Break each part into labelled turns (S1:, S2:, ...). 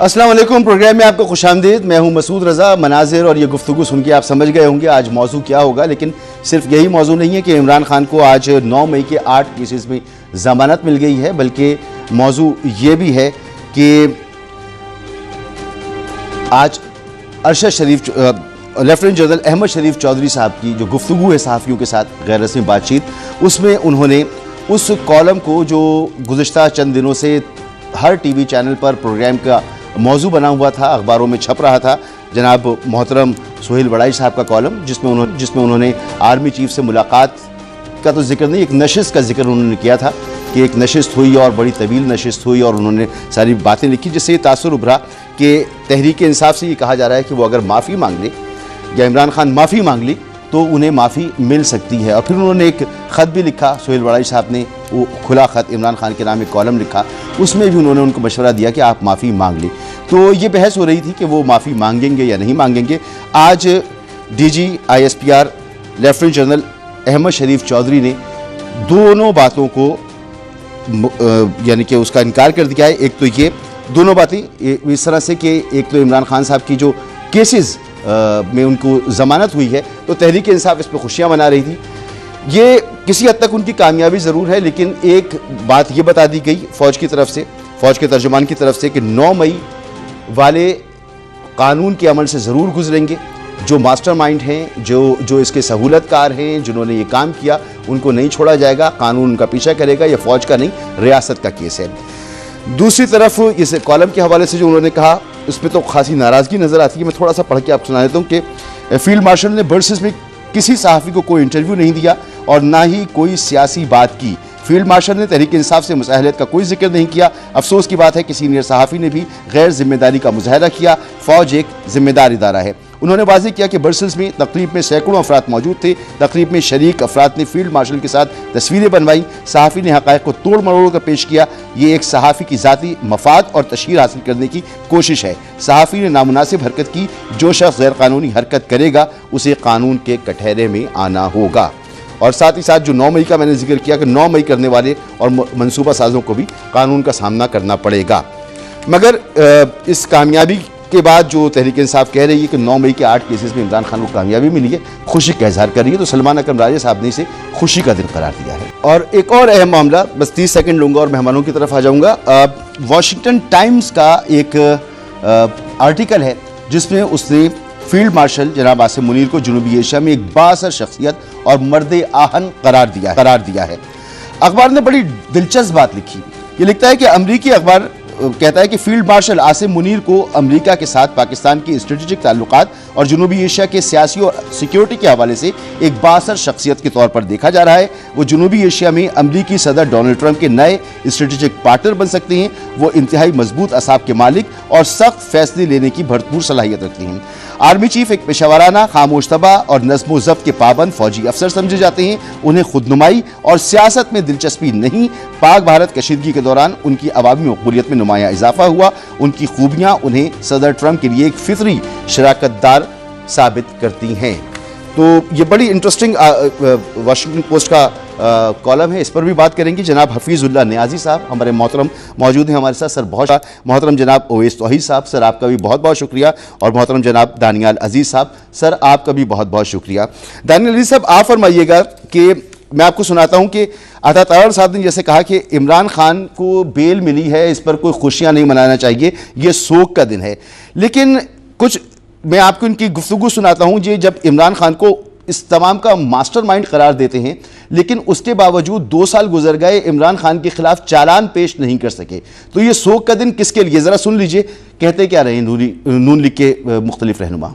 S1: अस्सलाम वालेकुम। प्रोग्राम में आपको खुशामदीद। मैं हूं मसूद रज़ा। मनाजिर और ये गुफ्तगू सुन के आप समझ गए होंगे आज मौजू क्या होगा, लेकिन सिर्फ यही मौजू नहीं है कि इमरान खान को आज 9 मई के 8 केसेस में ज़मानत मिल गई है, बल्कि मौजू ये भी है कि आज अरशद शरीफ लेफ्टिनेंट जनरल अहमद शरीफ चौधरी साहब की जो गुफ्तगू है सहाफ़ियों के साथ गैर रस्मी बातचीत, उसमें उन्होंने उस कॉलम को जो गुज़िश्ता चंद दिनों से हर टीवी चैनल पर प्रोग्राम का मौजू बना हुआ था, अखबारों में छप रहा था, जनाब मोहतरम सोहेल बड़ाई साहब का कॉलम, जिसमें उन्होंने आर्मी चीफ से मुलाकात का तो जिक्र नहीं, एक नशिस्त का जिक्र उन्होंने किया था कि एक नशिस्त हुई और बड़ी तवील नशिस्त हुई और उन्होंने सारी बातें लिखी, जिससे ये तासुर उभरा कि तहरीक इंसाफ से ये कहा जा रहा है कि वो अगर माफ़ी मांग ले या इमरान खान माफ़ी मांग ली तो उन्हें माफ़ी मिल सकती है। और फिर उन्होंने एक ख़त भी लिखा, सोहेल बड़ाई साहब ने वो खुला ख़त इमरान खान के नाम एक कॉलम लिखा, उसमें भी उन्होंने उनको मशवरा दिया कि आप माफ़ी मांग लें। तो ये बहस हो रही थी कि वो माफ़ी मांगेंगे या नहीं मांगेंगे। आज DG ISPR lieutenant general Ahmed Sharif Chaudhry ने दोनों बातों को यानी कि उसका इनकार कर दिया है। एक तो ये दोनों बातें इस तरह से कि एक तो इमरान खान साहब की जो केसेस में उनको ज़मानत हुई है तो तहरीक इंसाफ इस पर खुशियाँ मना रही थी। ये किसी हद तक उनकी कामयाबी ज़रूर है, लेकिन एक बात ये बता दी गई फ़ौज की तरफ से, फ़ौज के तर्जुमान की तरफ से कि 9 मई वाले कानून के अमल से ज़रूर गुजरेंगे। जो मास्टरमाइंड हैं, जो इसके सहूलतकार हैं, जिन्होंने ये काम किया, उनको नहीं छोड़ा जाएगा, कानून उनका पीछा करेगा। यह फ़ौज का नहीं, रियासत का केस है। दूसरी तरफ इस कॉलम के हवाले से जो उन्होंने कहा, उसमें तो खासी नाराज़गी नज़र आती है। मैं थोड़ा सा पढ़ के आप सुना देता हूँ कि फील्ड मार्शल ने बर्सिस में किसी सहाफ़ी को कोई इंटरव्यू नहीं दिया और ना ही कोई सियासी बात की। फील्ड मार्शल ने तहरीक इंसाफ से मुसाहलत का कोई जिक्र नहीं किया। अफसोस की बात है कि सीनियर सहाफ़ी ने भी गैर जिम्मेदारी का मुजाहरा किया। फ़ौज एक जिम्मेदार इदारा है। उन्होंने वाज़ेह किया कि बर्सिल्स में तकरीब में सैकड़ों अफराद मौजूद थे। तकरीब में शरीक अफराद ने फील्ड मार्शल के साथ तस्वीरें बनवाई। सहाफ़ी ने हक़ाइक़ को तोड़ मरोड़ कर पेश किया। ये एक सहाफ़ी की ज़ाती मफाद और तशहीर हासिल करने की कोशिश है। सहाफ़ी ने नामुनासिब हरकत की। जो शख्स गैर कानूनी हरकत करेगा उसे कानून के कटहरे में आना होगा। और साथ ही साथ जो 9 मई का मैंने जिक्र किया कि 9 मई करने वाले और मनसूबा साजों को भी कानून का सामना करना पड़ेगा। मगर इस कामयाबी के बाद जो तहरीक इंसाफ कह रही है कि 9 मई के 8 केसेस में इमरान खान को कामयाबी मिली है, खुशी का इजहार कर रही है, तो सलमान अकरम राजा साहब ने इसे खुशी का दिन करार दिया है। और एक और अहम मामला, बस 30 सेकंड लूँगा और मेहमानों की तरफ आ जाऊँगा। वॉशिंगटन टाइम्स का एक आर्टिकल है जिसमें उसने फील्ड मार्शल जनाब आसिम मुनीर को जनूबी एशिया में एक बाअसर शख्सियत और मर्द आहन करार दिया है। अखबार ने बड़ी दिलचस्प बात लिखी। ये लिखता है कि अमरीकी अखबार कहता है कि फील्ड मार्शल आसिम मुनीर को अमेरिका के साथ पाकिस्तान की स्ट्रेटेजिक ताल्लुकात और जनूबी एशिया के सियासी और सिक्योरिटी के हवाले से एक बाअसर शख्सियत के तौर पर देखा जा रहा है। वो जनूबी एशिया में अमेरिकी सदर डोनाल्ड ट्रंप के नए स्ट्रेटेजिक पार्टनर बन सकते हैं। वो इंतहाई मजबूत असाब के मालिक और सख्त फैसले लेने की भरपूर सलाहियत रखते हैं। आर्मी चीफ एक पेशावराना, खामोशतबा और नज़्म ज़ब्त के पाबंद फौजी अफसर समझे जाते हैं। उन्हें खुदनुमाई और सियासत में दिलचस्पी नहीं। पाक भारत कशीदगी के दौरान उनकी अवामी मकबूलियत में नुमाया इजाफा हुआ। उनकी खूबियाँ उन्हें सदर ट्रंप के लिए एक फितरी शराकतदार साबित करती हैं। तो ये बड़ी इंटरेस्टिंग वाशिंगटन पोस्ट का कॉलम है, इस पर भी बात करेंगे। जनाब हफीज़ुल्लाह नियाज़ी साहब हमारे मोहतरम मौजूद हैं हमारे साथ। सर बहुत मोहतरम जनाब ओवैस तौहीद साहब, सर आपका भी बहुत बहुत शुक्रिया। और मोहतरम जनाब दानियाल अजीज़ साहब, सर आपका भी बहुत बहुत शुक्रिया। दानियाल अजीज़ साहब, आप फरमाइएगा कि मैं आपको सुनाता हूं कि अता तारड़ साहब ने जैसे कहा कि इमरान खान को बेल मिली है, इस पर कोई खुशियां नहीं मनाना चाहिए, ये शोक का दिन है। लेकिन कुछ मैं आपको इनकी गुफ्तगू सुनाता हूं। ये जब इमरान खान को इस तमाम का मास्टरमाइंड करार देते हैं, लेकिन उसके बावजूद 2 साल गुजर गए, इमरान खान के खिलाफ चालान पेश नहीं कर सके, तो ये शोक का दिन किसके लिए, जरा सुन लीजिए कहते क्या रहे नून लीग के मुख्तलिफ रहनुमा।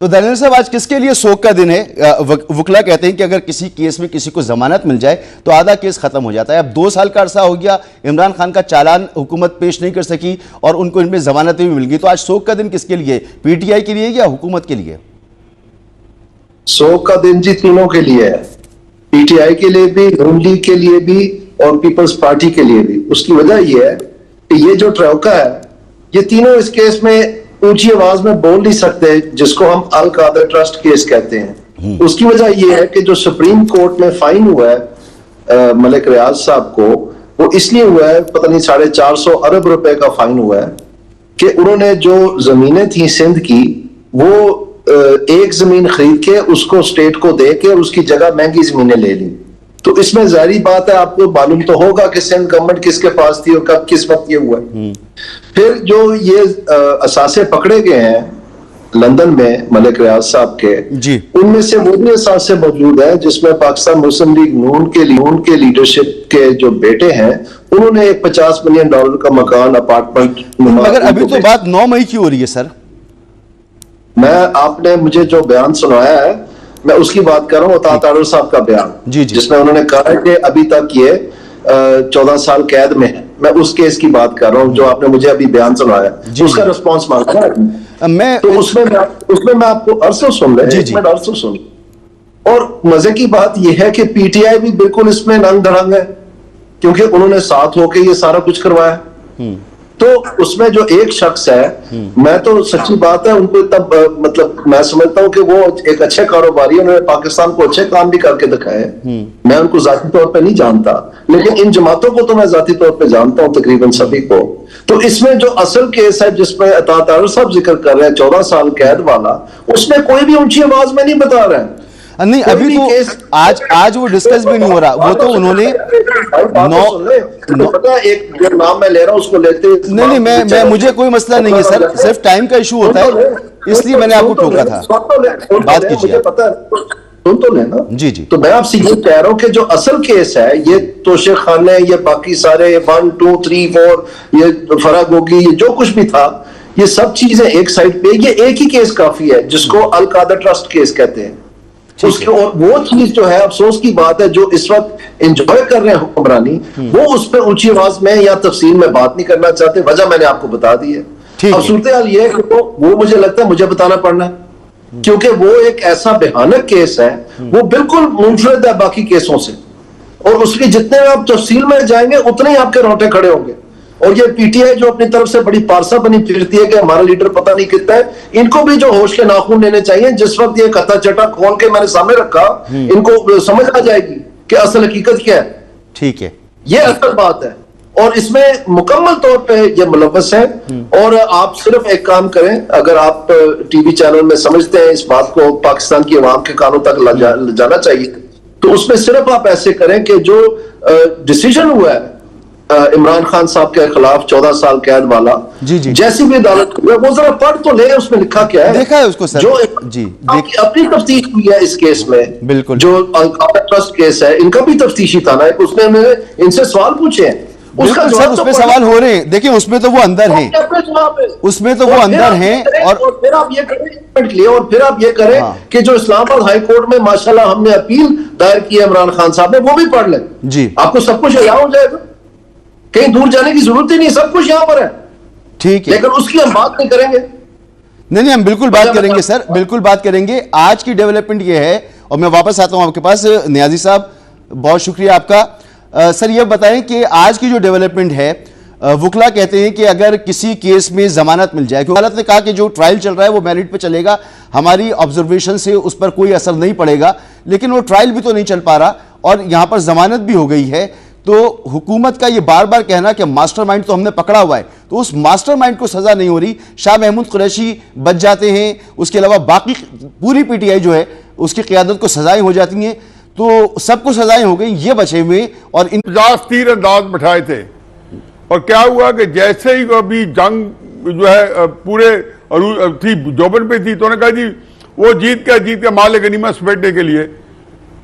S1: तो दानियाल साहब, आज किसके लिए शोक का दिन है? वकला कहते हैं कि अगर किसी केस में किसी को जमानत मिल जाए तो आधा केस खत्म हो जाता है। अब 2 साल का अरसा हो गया, इमरान खान का चालान हुकूमत पेश नहीं कर सकी और उनको इनमें जमानतें भी मिल गई, तो आज शोक का दिन किसके लिए? PTI के लिए या हुकूमत के लिए?
S2: शोक का दिन जी तीनों के लिए है, PTI के लिए भी, नून लीग के लिए भी और पीपल्स पार्टी के लिए भी। उसकी वजह यह है कि ये जो ट्रौका है, ये तीनों इस केस में ऊंची आवाज में बोल नहीं सकते, जिसको हम अल कादर ट्रस्ट केस कहते हैं। उसकी वजह यह है कि जो सुप्रीम कोर्ट में फाइन हुआ है मलिक रियाज साहब को, वो इसलिए हुआ है, पता नहीं 450 अरब रुपए का फाइन हुआ है कि उन्होंने जो जमीनें थी सिंध की, वो एक जमीन खरीद के उसको स्टेट को दे के और उसकी जगह महंगी जमीनें ले ली। तो इसमें जाहिर बात है, आपको मालूम तो होगा कि सिंध गवर्नमेंट किसके पास थी और कब किस वक्त ये हुआ। फिर जो ये असासे पकड़े गए हैं लंदन में मलिक रियाज साहब के, उनमें से वो भी असासे मौजूद है जिसमें पाकिस्तान मुस्लिम लीग नून के लीडरशिप के जो बेटे हैं, उन्होंने एक $50 मिलियन का मकान अपार्टमेंट।
S1: मगर अभी तो बात 9 मई की हो रही है सर।
S2: आपने मुझे जो बयान सुनाया है, मैं उसकी बात कर रहा हूँ, अता तारर साहब का बयान, जिसमें उन्होंने कहा कि अभी तक ये 14 साल कैद में है। मैं उस केस की बात कर रहा हूँ जो आपने मुझे अभी बयान सुनाया, उसका रिस्पॉन्स मांगा मैं। तो उसमें मैं आपको अर्सों सुन ले, एक मिनट अर्सों सुन। और मजे की बात यह है कि पीटीआई भी बिल्कुल इसमें नंग धड़ंग है, क्योंकि उन्होंने साथ होकर ये सारा कुछ करवाया। तो उसमें जो एक शख्स है, मैं तो सच्ची बात है उनको तब मतलब मैं समझता हूं कि वो एक अच्छे कारोबारी, उन्होंने पाकिस्तान को अच्छे काम भी करके दिखाए। मैं उनको जाती तौर पे नहीं जानता, लेकिन इन जमातों को तो मैं जाती तौर पे जानता हूं, तकरीबन सभी को। तो इसमें जो असल केस है जिसमें अता तारर साहब जिक्र कर रहे हैं 14 साल कैद वाला, उसमें कोई भी ऊंची आवाज में नहीं बता रहा है।
S1: नहीं, अभी तो आज वो डिस्कस भी नहीं हो रहा। वो तो उन्होंने
S2: एक जो नाम मैं ले रहा हूं उसको लेते
S1: नहीं, मैं मुझे कोई मसला नहीं है सर, सिर्फ टाइम का इशू होता है, इसलिए मैंने आपको टोका था। बात कीजिए,
S2: पता है सुन तो लेना।
S1: जी।
S2: तो मैं आपसे ये कह रहा हूं कि जो असल केस है, ये तोशे खाने, ये बाकी सारे 1, 2, 3, 4, ये फराग होगी, ये जो कुछ भी था, ये सब चीजें एक साइड पे, ये एक ही केस काफी है जिसको अल कादर ट्रस्ट केस कहते हैं। उसके और वो चीज जो है, अफसोस की बात है, जो इस वक्त एंजॉय कर रहे हैं हुक्मरानी, वो उस पर ऊंची आवाज में या तफसील में बात नहीं करना चाहते। वजह मैंने आपको बता दी है। अब सूरत हाल ये है कि वो मुझे लगता है मुझे बताना पड़ना है, क्योंकि वो एक ऐसा भयानक केस है, वो बिल्कुल मुनफरद है बाकी केसों से, और उसके जितने आप तफसील में जाएंगे उतने ही आपके रोंगटे खड़े होंगे। और ये पीटीआई जो अपनी तरफ से बड़ी पारसा बनी फिरती है कि हमारा लीडर पता नहीं कितना है, इनको भी जो होश के नाखून लेने चाहिए। जिस वक्त ये कथा चटा खोल के मैंने सामने रखा, इनको समझ आ जाएगी कि असल हकीकत क्या है।
S1: ठीक है,
S2: ये असल बात है, और इसमें मुकम्मल तौर पे ये मुलव्वस है। और आप सिर्फ एक काम करें, अगर आप टीवी चैनल में समझते हैं इस बात को पाकिस्तान की आवाम के कानों तक जाना चाहिए, तो उसमें सिर्फ आप ऐसे करें कि जो डिसीजन हुआ है इमरान खान साहब के खिलाफ 14 साल कैद वाला, जैसी भी अदालत वो जरा पढ़ तो ले, उसमें लिखा क्या है,
S1: देखा है उसको सर।
S2: जो अपनी तफ्तीश हुई है इस केस में,
S1: बिल्कुल
S2: जो ट्रस्ट केस है, इनका भी तफ्तीशी था ना, उसने मैंने इनसे सवाल पूछे हैं, उसका
S1: सर उसमें सवाल हो रहे हैं। देखिए उसमें तो वो अंदर हैं, उसमें तो वो अंदर हैं। और
S2: फिर आप ये करें, और फिर आप ये करें कि जो इस्लामाबाद हाई कोर्ट में माशाल्लाह हमने अपील दायर की है इमरान खान साहब ने, वो भी पढ़ लें जी, आपको सब कुछ यहाँ हो जाएगा, कहीं दूर जाने की जरूरत ही नहीं, सब कुछ यहां पर है। ठीक है, लेकिन उसकी हम बात नहीं करेंगे।
S1: नहीं, हम बिल्कुल बात करेंगे सर, बिल्कुल बात करेंगे। आज की डेवलपमेंट ये है, और मैं वापस आता हूं आपके पास। नियाजी साहब बहुत शुक्रिया आपका। सर ये बताएं कि आज की जो डेवलपमेंट है, वकला कहते हैं कि अगर किसी केस में जमानत मिल जाए, क्योंकि अदालत ने कहा कि जो ट्रायल चल रहा है वो मेरिट पे चलेगा, हमारी ऑब्जर्वेशन से उस पर कोई असर नहीं पड़ेगा, लेकिन वो ट्रायल भी तो नहीं चल पा रहा और यहां पर जमानत भी हो गई है। तो हुकूमत का ये बार बार कहना कि मास्टरमाइंड तो हमने पकड़ा हुआ है, तो उस मास्टरमाइंड को सजा नहीं हो रही, शाह महमूद कुरैशी बच जाते हैं, उसके अलावा बाकी पूरी पीटीआई जो है उसकी क़यादत को सजाएं हो जाती हैं, तो सबको सजाएं हो गई, ये बचे हुए। और इन
S3: 50 तीर अंदाज बैठाए थे, और क्या हुआ कि जैसे ही अभी जंग जो है पूरे थी जोबन पे थी, तो उन्होंने कहा जी वो जीत के माल गनीमत समेटने के लिए,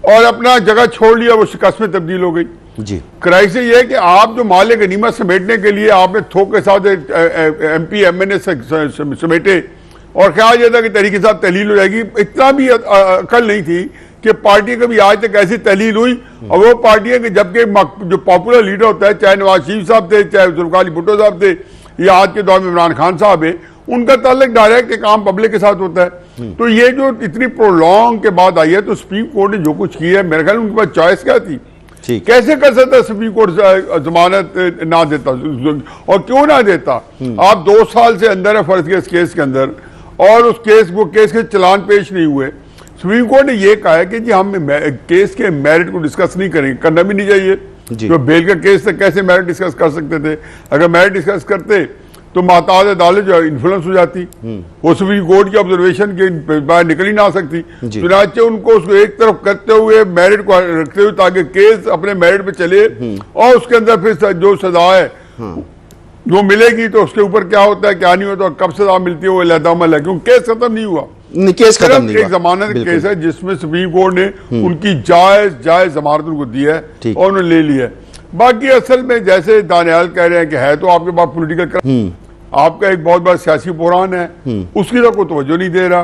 S3: और अपना जगह छोड़ लिया, वो शिकस्त में तब्दील हो गई जी। क्राइसिस ये है कि आप जो माल गनीमत समेटने के लिए आपने थोक के साथ MP MNA समेटे, और ख्याल ये था कि तहरीक साहब तहलील हो जाएगी। इतना भी अकल नहीं थी कि पार्टी कभी आज तक ऐसी तहलील हुई, और वो पार्टियां कि जबकि जो पॉपुलर लीडर होता है, चाहे नवाज शरीफ साहब थे, चाहे जुल्फ़िकार अली भुट्टो साहब थे, या आज के दौर में इमरान खान साहब है, उनका ताल्लुक डायरेक्ट काम पब्लिक के साथ होता है। तो ये जो इतनी प्रोलॉन्ग के बाद आई है, तो सुप्रीम कोर्ट ने जो कुछ किया है, मेरे ख्याल में उनके पास चॉइस क्या थी, कैसे कर सकता सुप्रीम कोर्ट जमानत ना देता, और क्यों ना देता। आप 2 साल से अंदर है फर्ज के इस केस के अंदर, और उस केस के चलान पेश नहीं हुए। सुप्रीम कोर्ट ने यह कहा है कि जी हम केस के मेरिट को डिस्कस नहीं करेंगे, करना भी नहीं चाहिए। तो बेल का केस तक कैसे मेरिट डिस्कस कर सकते थे? अगर मेरिट डिस्कस करते तो महताज अदालत जो है इन्फ्लुएंस हो जाती, वो सुप्रीम कोर्ट की ऑब्जर्वेशन के बाहर निकल ही ना सकती। चुनाचे उनको उसको एक तरफ करते हुए मेरिट को रखते हुए ताकि केस अपने मेरिट पे चले, और उसके अंदर फिर जो सजा है जो मिलेगी तो उसके ऊपर क्या होता है क्या नहीं होता, कब सजा मिलती है वो अलग अमल है, क्योंकि केस खत्म नहीं हुआ।
S1: केस खत्म नहीं हुआ।
S3: एक जमानत केस है जिसमें सुप्रीम कोर्ट ने उनकी जायज जमानत उनको दी है और उन्होंने ले लिया है। बाकी असल में जैसे दानियाल कह रहे हैं कि है तो आपके पास पॉलिटिकल, आपका एक बहुत बड़ा सियासी बुरान है, उसकी तो कोई तवज्जो नहीं दे रहा।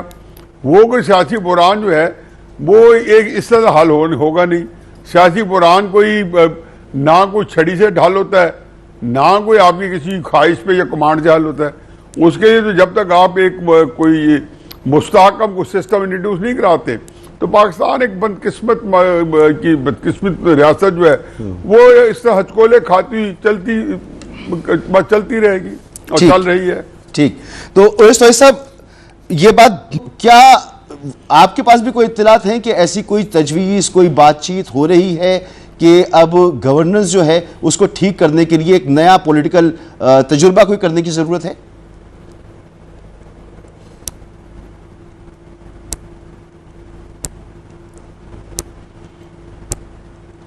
S3: वो कोई सियासी बुरान जो है वो एक इस तरह हल होगा नहीं। सियासी बुरान कोई ना कोई छड़ी से ढाल होता है, ना कोई आपकी किसी ख्वाहिश पे या कमांड से हल होता है। उसके लिए तो जब तक आप एक कोई मुस्तहकम को सिस्टम इंट्रोड्यूस नहीं कराते तो पाकिस्तान एक बदकिस्मत की बदकिस्मत रियासत जो है वो इस तरह हचकोले खाती चलती रहेगी और चल रही है।
S1: ठीक, तो ओवैस साहब ये बात क्या आपके पास भी कोई इत्तलात हैं कि ऐसी कोई तजवीज़ कोई बातचीत हो रही है कि अब गवर्नेंस जो है उसको ठीक करने के लिए एक नया पॉलिटिकल तजुर्बा कोई करने की जरूरत है?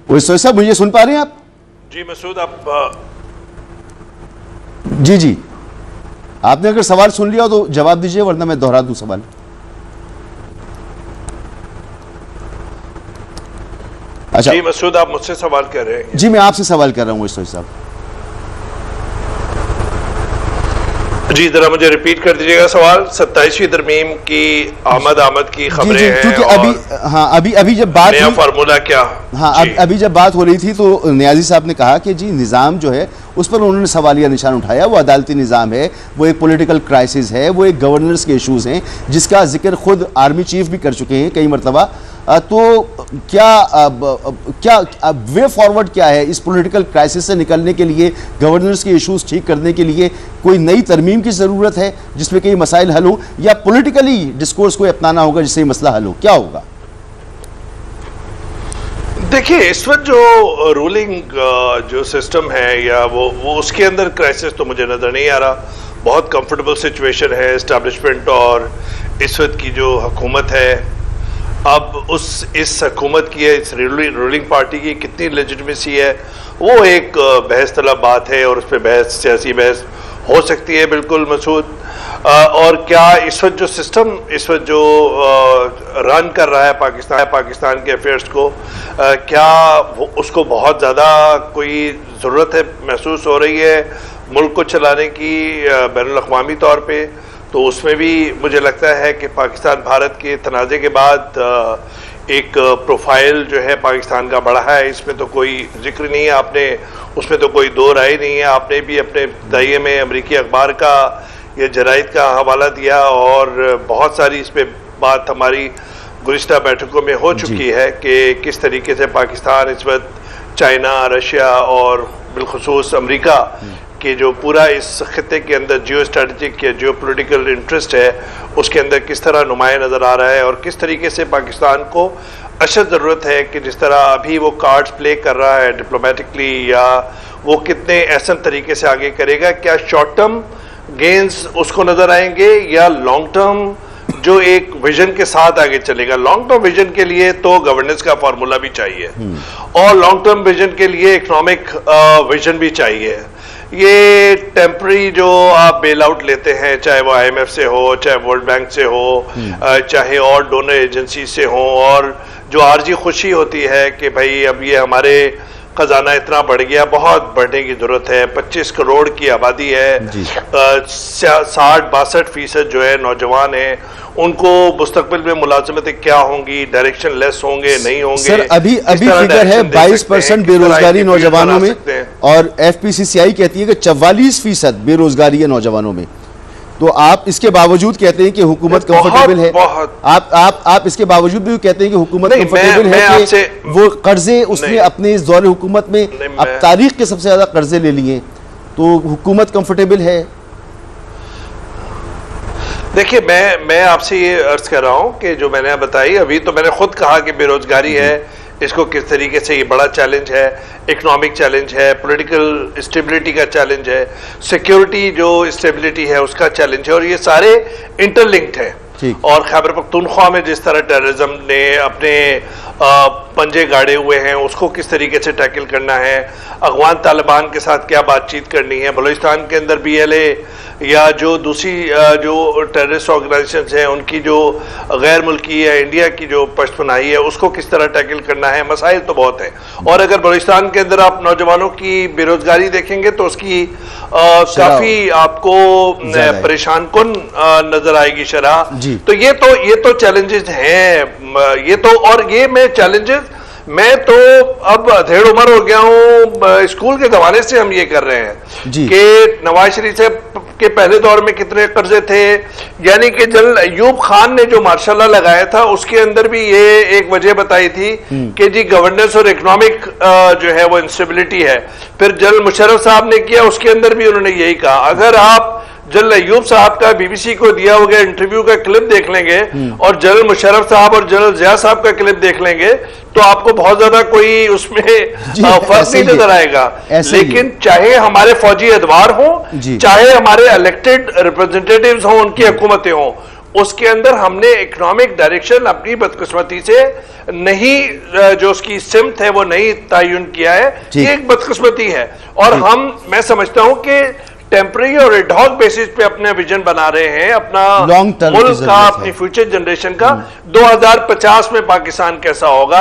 S1: ओवैस साहब मुझे सुन पा रहे हैं आप?
S4: जी मसूद, आप
S1: जी आपने अगर सवाल सुन लिया तो जवाब दीजिए, वरना मैं दोहरा दूं सवाल। अच्छा
S4: जी मसूद, आप मुझसे सवाल कर रहे हैं?
S1: जी मैं आपसे सवाल कर रहा हूँ ओवैस साहब।
S4: जी जरा मुझे रिपीट कर दीजिएगा सवाल। 27वीं तरमीम की आमद की खबरें हैं,
S1: क्योंकि अभी जब बात
S4: नया फार्मूला क्या,
S1: अभी जब बात हो रही थी तो नियाजी साहब ने कहा कि जी निज़ाम जो है उस पर उन्होंने सवालिया निशान उठाया। वो अदालती निज़ाम है, वो एक पॉलिटिकल क्राइसिस है, वो एक गवर्नेंस के इशूज़ हैं जिसका जिक्र खुद आर्मी चीफ भी कर चुके हैं कई मरतबा। तो क्या वे फॉरवर्ड क्या है इस पॉलिटिकल क्राइसिस से निकलने के लिए, गवर्नेंस के इश्यूज ठीक करने के लिए? कोई नई तरमीम की ज़रूरत है जिसमें कई मसाइल हल हो, या पॉलिटिकली डिस्कोर्स को अपनाना होगा जिससे मसला हल हो? क्या होगा?
S4: देखिए इस वक्त जो रूलिंग जो सिस्टम है या वो उसके अंदर क्राइसिस तो मुझे नजर नहीं आ रहा। बहुत कंफर्टेबल सिचुएशन है एस्टैब्लिशमेंट और इस वक्त की जो हुकूमत है। अब इस हुकूमत की इस रूलिंग पार्टी की कितनी लेजिटिमेसी है वो एक बहस तलब बात है, और उस पर सियासी बहस हो सकती है बिल्कुल मसूद। और क्या इस वक्त जो सिस्टम इस वक्त जो रन कर रहा है पाकिस्तान के अफेयर्स को, क्या उसको बहुत ज़्यादा कोई ज़रूरत है महसूस हो रही है मुल्क को चलाने की बैनुल-अक़वामी तौर पे? तो उसमें भी मुझे लगता है कि पाकिस्तान भारत के तनाज़े के बाद एक प्रोफाइल जो है पाकिस्तान का बढ़ा है, इसमें तो कोई जिक्र नहीं है, आपने उसमें तो कोई दो राय नहीं है। आपने भी अपने दाइये में अमरीकी अखबार का या जराइद का हवाला दिया, और बहुत सारी इस पर बात हमारी गुज़िश्ता बैठकों में हो चुकी है कि किस तरीके से पाकिस्तान इस वक्त चाइना, रशिया और बिलखुसूस अमरीका कि जो पूरा इस खिते के अंदर जियो स्ट्रेटजिक या जियो पोलिटिकल इंटरेस्ट है उसके अंदर किस तरह नुमाया नज़र आ रहा है, और किस तरीके से पाकिस्तान को अशद ज़रूरत है कि जिस तरह अभी वो कार्ड्स प्ले कर रहा है डिप्लोमेटिकली, या वो कितने ऐसन तरीके से आगे करेगा। क्या शॉर्ट टर्म गेन्स उसको नज़र आएंगे या लॉन्ग टर्म जो एक विजन के साथ आगे चलेगा? लॉन्ग टर्म विजन के लिए तो गवर्नेंस का फार्मूला भी चाहिए, और लॉन्ग टर्म विजन के लिए इकोनॉमिक विजन भी चाहिए। ये टेम्पररी जो आप बेल आउट लेते हैं, चाहे वो IMF से हो, चाहे वर्ल्ड बैंक से हो, चाहे और डोनर एजेंसी से हो, और जो आर्जी खुशी होती है कि भाई अब ये हमारे खजाना इतना बढ़ गया, बहुत बढ़ने की जरूरत है। 25 करोड़ की आबादी है, 60-62% जो है नौजवान है, उनको मुस्तकबिल में मुलाजमतें क्या होंगी, डायरेक्शन लेस होंगे, नहीं होंगे?
S1: सर अभी फिगर है 22% बेरोजगारी नौजवानों में, और FPCCI कहती है कि 44% बेरोजगारी है नौजवानों में। तो आप इसके बावजूद कहते हैं कि हुकूमत कंफर्टेबल है, आप इसके बावजूद भी कहते हैं कि हुकूमत कंफर्टेबल है कि वो कर्जे उसने अपने इस दौरे हुकूमत में अब तारीख के सबसे ज्यादा कर्जे ले लिए, तो हुकूमत कंफर्टेबल है?
S4: देखिए मैं आपसे ये अर्ज कर रहा हूँ कि जो मैंने बताई, अभी तो मैंने खुद कहा कि बेरोजगारी है, इसको किस तरीके से, ये बड़ा चैलेंज है, इकोनॉमिक चैलेंज है, पॉलिटिकल स्टेबिलिटी का चैलेंज है, सिक्योरिटी जो स्टेबिलिटी है उसका चैलेंज है, और ये सारे इंटरलिंक्ड है। और खैबर पख्तूनख्वा में जिस तरह टेररिज्म ने अपने पंजे गाड़े हुए हैं उसको किस तरीके से टैकल करना है, अफगान तालिबान के साथ क्या बातचीत करनी है, बलूचिस्तान के अंदर BLA या जो दूसरी जो टेररिस्ट ऑर्गेनाइजेशंस हैं उनकी जो गैर मुल्की या इंडिया की जो पश्तपनाही है उसको किस तरह टैकल करना है, मसाइल तो बहुत है। और अगर बलूचिस्तान के अंदर आप नौजवानों की बेरोजगारी देखेंगे तो उसकी काफी आपको परेशान कुन नजर आएगी शरह। तो ये तो चैलेंजेस हैं, ये तो, और ये मैं चैलेंजेस, मैं तो अब अधेड़ उम्र हो गया हूँ, स्कूल के जमाने से हम ये कर रहे हैं कि नवाज शरीफ से के पहले दौर में कितने कर्जे थे, यानी कि जनरल अयूब खान ने जो मार्शल लॉ लगाया था उसके अंदर भी ये एक वजह बताई थी कि जी गवर्नेंस और इकोनॉमिक जो है वो इंस्टेबिलिटी है। फिर जनरल मुशर्रफ साहब ने किया, उसके अंदर भी उन्होंने यही कहा। अगर आप जनरल अयूब साहब का BBC को दिया हुआ इंटरव्यू का क्लिप देख लेंगे और जनरल मुशर्रफ साहब और जनरल जिया साहब का क्लिप देख लेंगे तो आपको बहुत ज्यादा कोई उसमें फर्क नहीं नजर आएगा। लेकिन चाहे हमारे फौजी अदवार हो, चाहे हमारे इलेक्टेड रिप्रेजेंटेटिव्स हों, उनकी हुकूमतें हों, उसके अंदर हमने इकोनॉमिक डायरेक्शन अपनी बदकिस्मती से नहीं, जो उसकी सिमत है वो नहीं तयन किया है। ये एक बदकिस्मती है। और मैं समझता हूं कि टेम्पररी और एडहॉक बेसिस पे अपने विजन बना रहे हैं, अपना मुल्क का, अपनी फ्यूचर जनरेशन का। 2050 में पाकिस्तान कैसा होगा,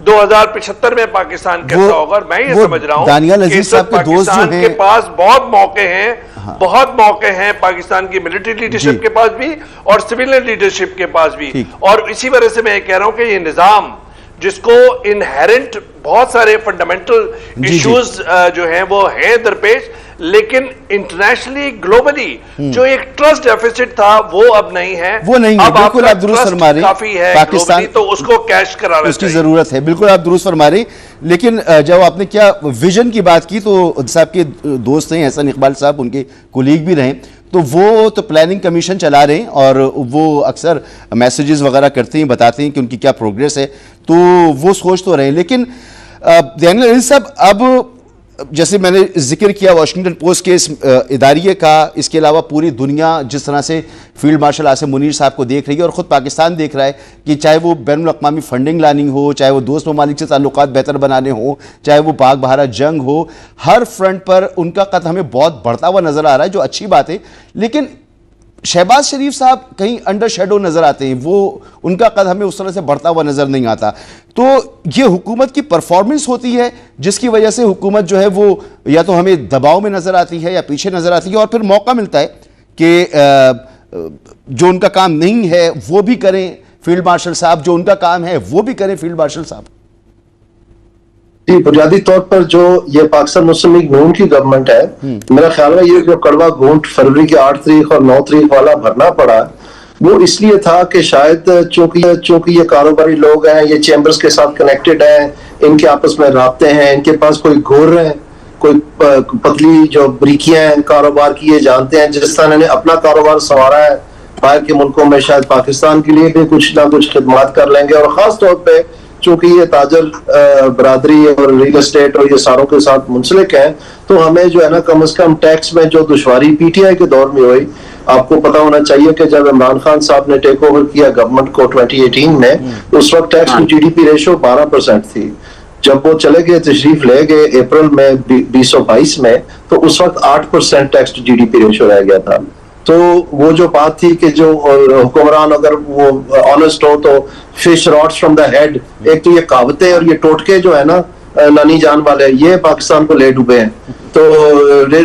S4: 2075 में पाकिस्तान कैसा होगा, मैं ये समझ रहा हूँ कि पाकिस्तान के पास बहुत मौके हैं, बहुत मौके हैं पाकिस्तान की मिलिट्री लीडरशिप के पास भी और सिविलियन लीडरशिप के पास भी। और इसी वजह से मैं कह रहा हूं कि ये निजाम जिसको इनहेरेंट बहुत सारे फंडामेंटल इश्यूज जो हैं वो हैं दरपेश, लेकिन इंटरनेशनली ग्लोबली जो एक ट्रस्ट डेफिसिट था वो अब नहीं है।
S1: वो नहीं है, बिल्कुल आप दुरुस्त फरमा रहे हैं।
S4: काफी है
S1: पाकिस्तान,
S4: तो उसको कैश कराना
S1: उसकी जरूरत है, बिल्कुल आप दुरुस्त फरमा रहे। लेकिन जब आपने क्या विजन की बात की तो साहब के दोस्त हैं एहसान इकबाल साहब, उनके कोलीग भी रहे, तो वो तो प्लानिंग कमीशन चला रहे हैं और वो अक्सर मैसेजेस वगैरह करते हैं, बताते हैं कि उनकी क्या प्रोग्रेस है, तो वो सोच तो रहे हैं। लेकिन दानियल साहब, अब जैसे मैंने जिक्र किया वाशिंगटन पोस्ट के इस इदारिये का, इसके अलावा पूरी दुनिया जिस तरह से फील्ड मार्शल आसिम मुनीर साहब को देख रही है और ख़ुद पाकिस्तान देख रहा है कि चाहे वो बैनुल अक़वामी फंडिंग लानी हो, चाहे वो दोस्त ममालिक से ताल्लुकात बेहतर बनाने हो, चाहे वो पाक बहारा जंग हो, हर फ्रंट पर उनका कद हमें बहुत बढ़ता हुआ नज़र आ रहा है, जो अच्छी बात है। लेकिन शहबाज शरीफ साहब कहीं अंडर शेडो नजर आते हैं, वो उनका कद हमें उस तरह से बढ़ता हुआ नजर नहीं आता। तो ये हुकूमत की परफॉर्मेंस होती है जिसकी वजह से हुकूमत जो है वो या तो हमें दबाव में नजर आती है या पीछे नजर आती है, और फिर मौका मिलता है कि जो उनका काम नहीं है वो भी करें फील्ड मार्शल साहब, जो उनका काम है वो भी करें फील्ड मार्शल साहब।
S2: बुनियादी तौर पर जो ये पाकिस्तान मुस्लिम लीग नून की गवर्नमेंट है, मेरा ख्याल है ये जो कड़वा घूंट फरवरी की 8 तारीख और 9 तारीख वाला भरना पड़ा वो इसलिए था कि शायद चूंकि ये कारोबारी लोग हैं, ये चैम्बर्स के साथ कनेक्टेड हैं, इनके आपस में राब्ते हैं, इनके पास कोई घोर है, कोई पतली जो बरीकियां हैं कारोबार की, ये जानते हैं जिस तरह इन्होंने अपना कारोबार संवारा है बाहर के मुल्कों में, शायद पाकिस्तान के लिए भी कुछ ना कुछ खिदमत कर लेंगे। और खास तौर पर चूंकि ये ताजर बरादरी और रियल एस्टेट और ये सारों के साथ मुंसलिक हैं, तो हमें जो है ना कम से कम टैक्स में जो दुश्वारी PTI के दौर में हुई, आपको पता होना चाहिए कि जब इमरान खान साहब ने टेक ओवर किया गवर्नमेंट को 2018 में, उस वक्त टैक्स टू GDP रेशो 12% थी। जब वो चले गए, तशरीफ ले गए अप्रैल में 2022 में, तो उस वक्त 8% टैक्स टू GDP रेशो रह गया था। तो वो जो बात थी कि जो हुक्मरान अगर वो ऑनेस्ट हो तो fish rots from the head, एक तो ये कहावतें और ये टोटके जो है ना नानी जान वाले, ये पाकिस्तान को ले डूबे हैं। तो